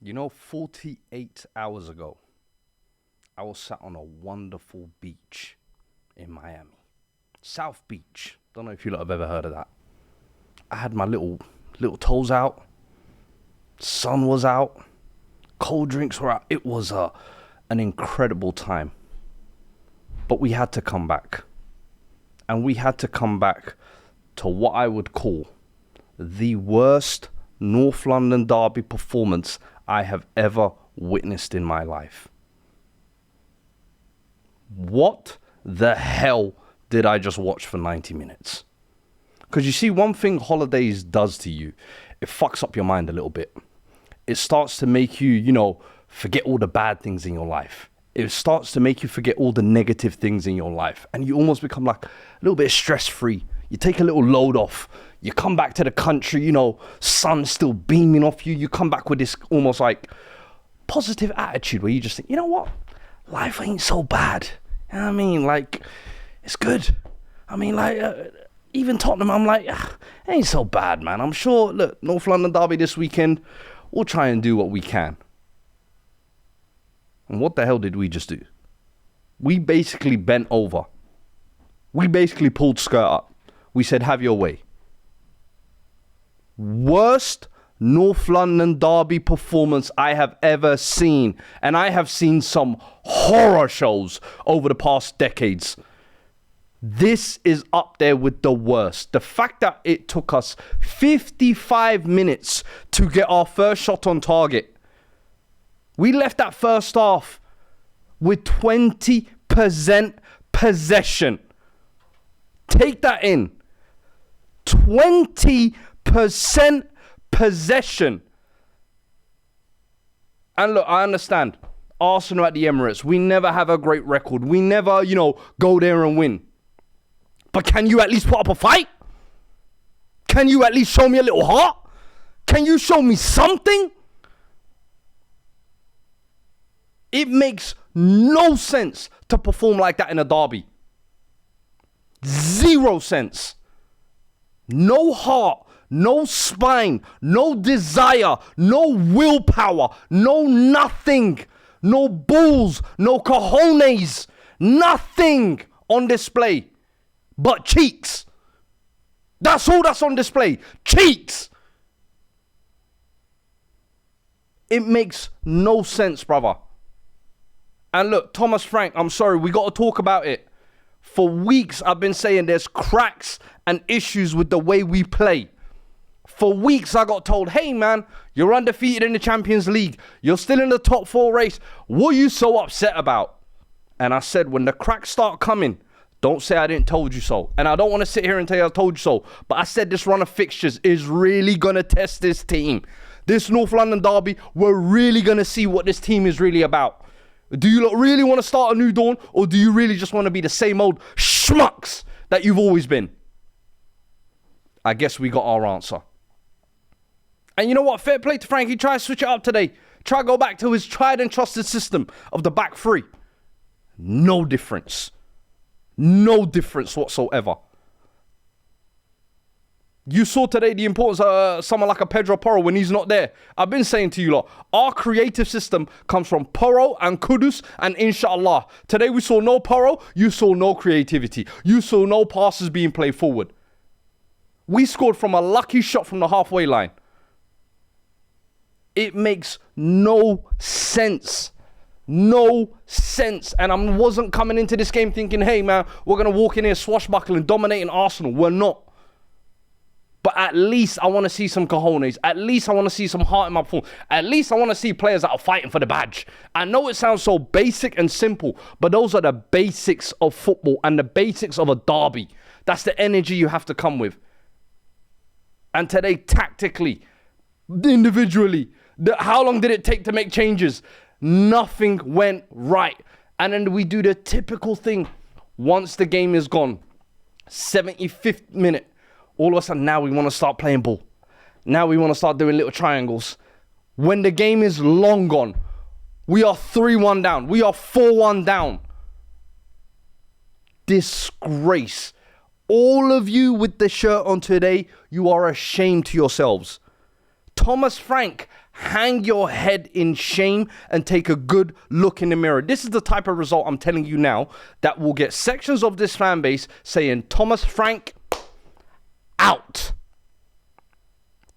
48 hours ago, I was sat on a wonderful beach in Miami. South Beach. Don't know if you lot have ever heard of that. I had my little toes out. Sun was out. Cold drinks were out. It was an incredible time. But we had to come back. And we had to come back to what I would call the worst North London derby performance I have ever witnessed in my life. What the hell did I just watch for 90 minutes? Because you see, one thing holidays does to you, it fucks up your mind a little bit. It starts to make you, forget all the bad things in your life. It starts to make you forget all the negative things in your life. And you almost become like a little bit stress-free. You take a little load off. You come back to the country, sun still beaming off you. You come back with this almost like positive attitude where you just think, you know what? Life ain't so bad. You know what I mean? Like, it's good. I mean, even Tottenham, I'm like, it ain't so bad, man. I'm sure, look, North London derby this weekend, we'll try and do what we can. And what the hell did we just do? We basically bent over. We basically pulled skirt up. We said, have your way. Worst North London derby performance I have ever seen. And I have seen some horror shows over the past decades. This is up there with the worst. The fact that it took us 55 minutes to get our first shot on target. We left that first half with 20% possession. Take that in. 20% possession. And look, I understand. Arsenal at the Emirates. We never have a great record. We never, go there and win. But can you at least put up a fight? Can you at least show me a little heart? Can you show me something? It makes no sense to perform like that in a derby. 0 sense. No heart, no spine, no desire, no willpower, no nothing. No balls, no cojones, nothing on display but cheeks. That's all that's on display. Cheeks. It makes no sense, brother. And look, Thomas Frank, I'm sorry, we got to talk about it. For weeks, I've been saying there's cracks and issues with the way we play. For weeks, I got told, hey, man, you're undefeated in the Champions League. You're still in the top 4 race. What are you so upset about? And I said, when the cracks start coming, don't say I didn't told you so. And I don't want to sit here and tell you I told you so. But I said this run of fixtures is really going to test this team. This North London derby, we're really going to see what this team is really about. Do you lot really want to start a new dawn? Or do you really just want to be the same old schmucks that you've always been? I guess we got our answer. And you know what? Fair play to Frank. He tried to switch it up today. Try to go back to his tried and trusted system of the back three. No difference. No difference whatsoever. You saw today the importance of someone like a Pedro Porro when he's not there. I've been saying to you lot, our creative system comes from Porro and Kudus and Inshallah. Today we saw no Porro, you saw no creativity. You saw no passes being played forward. We scored from a lucky shot from the halfway line. It makes no sense. No sense. And I wasn't coming into this game thinking, hey man, we're going to walk in here swashbuckling, dominating Arsenal. We're not. But at least I want to see some cojones. At least I want to see some heart in my performance. At least I want to see players that are fighting for the badge. I know it sounds so basic and simple, but those are the basics of football and the basics of a derby. That's the energy you have to come with. And today, tactically, individually, how long did it take to make changes? Nothing went right. And then we do the typical thing. Once the game is gone, 75th minute, all of a sudden now we want to start playing ball. Now we want to start doing little triangles. When the game is long gone, we are 3-1 down. We are 4-1 down. Disgrace. All of you with the shirt on today, you are ashamed to yourselves. Thomas Frank hang your head in shame and take a good look in the mirror. This is the type of result I'm telling you now that will get sections of this fan base saying, Thomas Frank, out.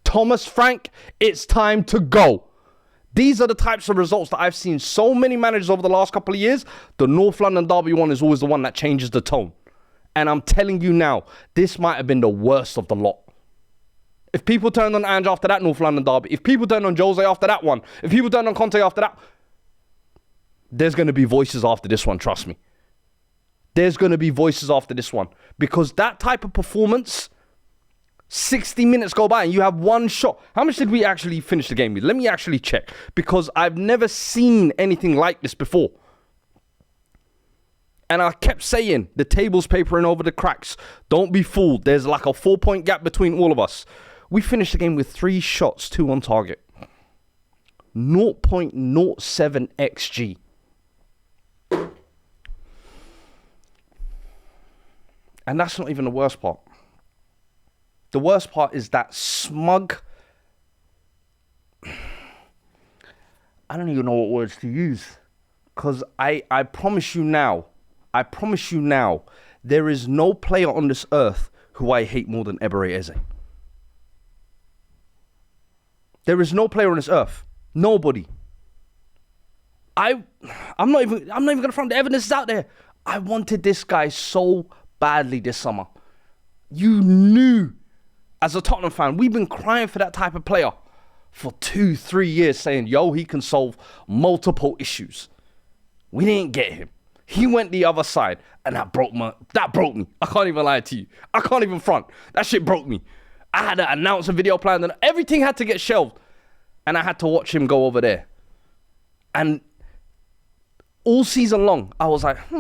Thomas Frank, it's time to go. These are the types of results that I've seen so many managers over the last couple of years. The North London derby one is always the one that changes the tone. And I'm telling you now, this might have been the worst of the lot. If people turned on Ange after that North London derby, if people turned on Jose after that one, if people turned on Conte after that, there's going to be voices after this one, trust me. There's going to be voices after this one. Because that type of performance, 60 minutes go by and you have one shot. How much did we actually finish the game with? Let me actually check. Because I've never seen anything like this before. And I kept saying, the table's papering over the cracks. Don't be fooled. There's like a 4-point gap between all of us. We finished the game with 3 shots, 2 on target. 0.07 XG. And that's not even the worst part. The worst part is that smug... I don't even know what words to use. Because I promise you now, there is no player on this earth who I hate more than Eber Eze. There is no player on this earth. Nobody. I'm not even gonna front. The evidence is out there. I wanted this guy so badly this summer. You knew, as a Tottenham fan, we've been crying for that type of player for 2-3 years, saying, yo, he can solve multiple issues. We didn't get him. He went the other side, and that broke me. I can't even lie to you. I can't even front. That shit broke me. I had to announce a video plan, and everything had to get shelved. And I had to watch him go over there. And all season long, I was like, I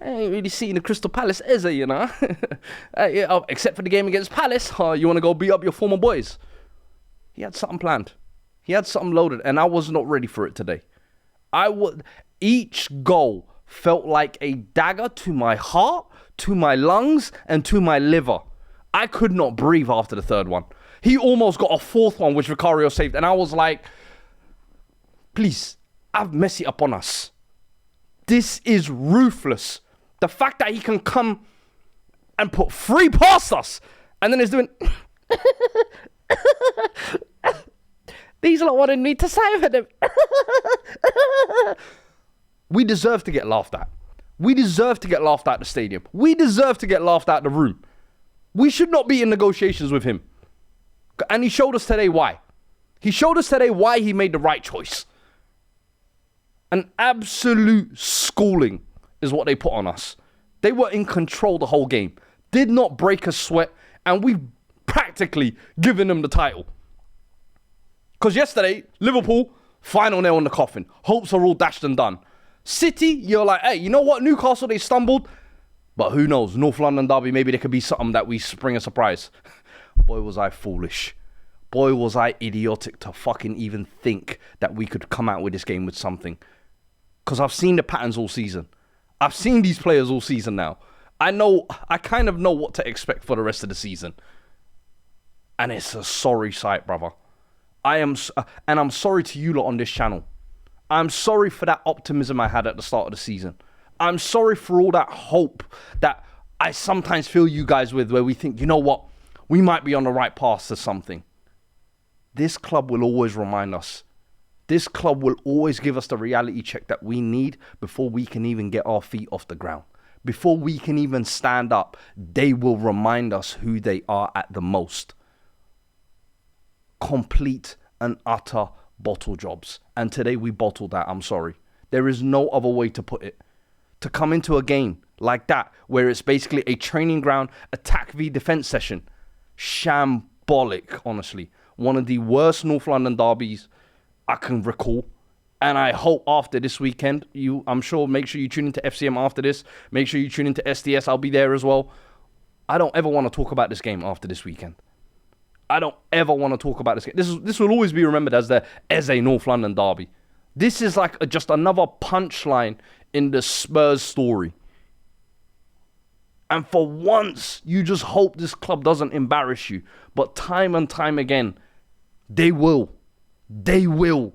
ain't really seeing the Crystal Palace Eze, you know. Except for the game against Palace. You want to go beat up your former boys? He had something planned. He had something loaded, and I was not ready for it today. Each goal felt like a dagger to my heart, to my lungs, and to my liver. I could not breathe after the third one. He almost got a fourth one, which Vicario saved. And I was like, please, have Messi up on us. This is ruthless. The fact that he can come and put 3 past us. And then he's doing... These lot wanted me to save them. We deserve to get laughed at. We deserve to get laughed at the stadium. We deserve to get laughed at the room. We should not be in negotiations with him. And he showed us today why. He showed us today why he made the right choice. An absolute schooling is what they put on us. They were in control the whole game. Did not break a sweat. And we've practically given them the title. Because yesterday, Liverpool, final nail in the coffin. Hopes are all dashed and done. City, you're like, hey, you know what? Newcastle, they stumbled. But who knows? North London derby, maybe there could be something that we bring a surprise. Boy, was I foolish. Boy, was I idiotic to fucking even think that we could come out with this game with something. Because I've seen the patterns all season. I've seen these players all season now. I kind of know what to expect for the rest of the season. And it's a sorry sight, brother. And I'm sorry to you lot on this channel. I'm sorry for that optimism I had at the start of the season. I'm sorry for all that hope that I sometimes fill you guys with, where we think, you know what, we might be on the right path to something. This club will always remind us. This club will always give us the reality check that we need before we can even get our feet off the ground. Before we can even stand up, they will remind us who they are at the most. Complete and utter bottle jobs. And today we bottled that, I'm sorry. There is no other way to put it. To come into a game like that, where it's basically a training ground, attack v defense session. Shambolic, honestly. One of the worst North London derbies I can recall. And I hope after this weekend, I'm sure, make sure you tune into FCM after this. Make sure you tune into SDS. I'll be there as well. I don't ever want to talk about this game after this weekend. I don't ever want to talk about this game. This will always be remembered as the Eze North London derby. This is like just another punchline in the Spurs story. And for once, you just hope this club doesn't embarrass you. But time and time again, they will. They will.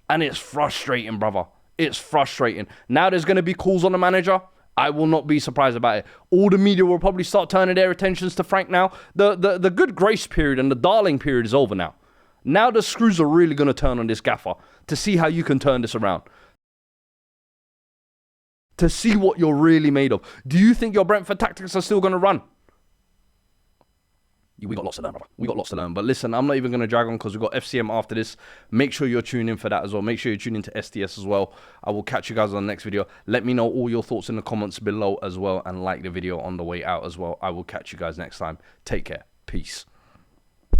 And it's frustrating, brother. It's frustrating. Now there's going to be calls on the manager. I will not be surprised about it. All the media will probably start turning their attentions to Frank now. The good grace period and the darling period is over now. Now the screws are really going to turn on this gaffer to see how you can turn this around. To see what you're really made of. Do you think your Brentford tactics are still going to run? We got lots to learn, brother. We got lots to learn. But listen, I'm not even going to drag on because we've got FCM after this. Make sure you're tuning in for that as well. Make sure you tune into SDS as well. I will catch you guys on the next video. Let me know all your thoughts in the comments below as well. And like the video on the way out as well. I will catch you guys next time. Take care. Peace.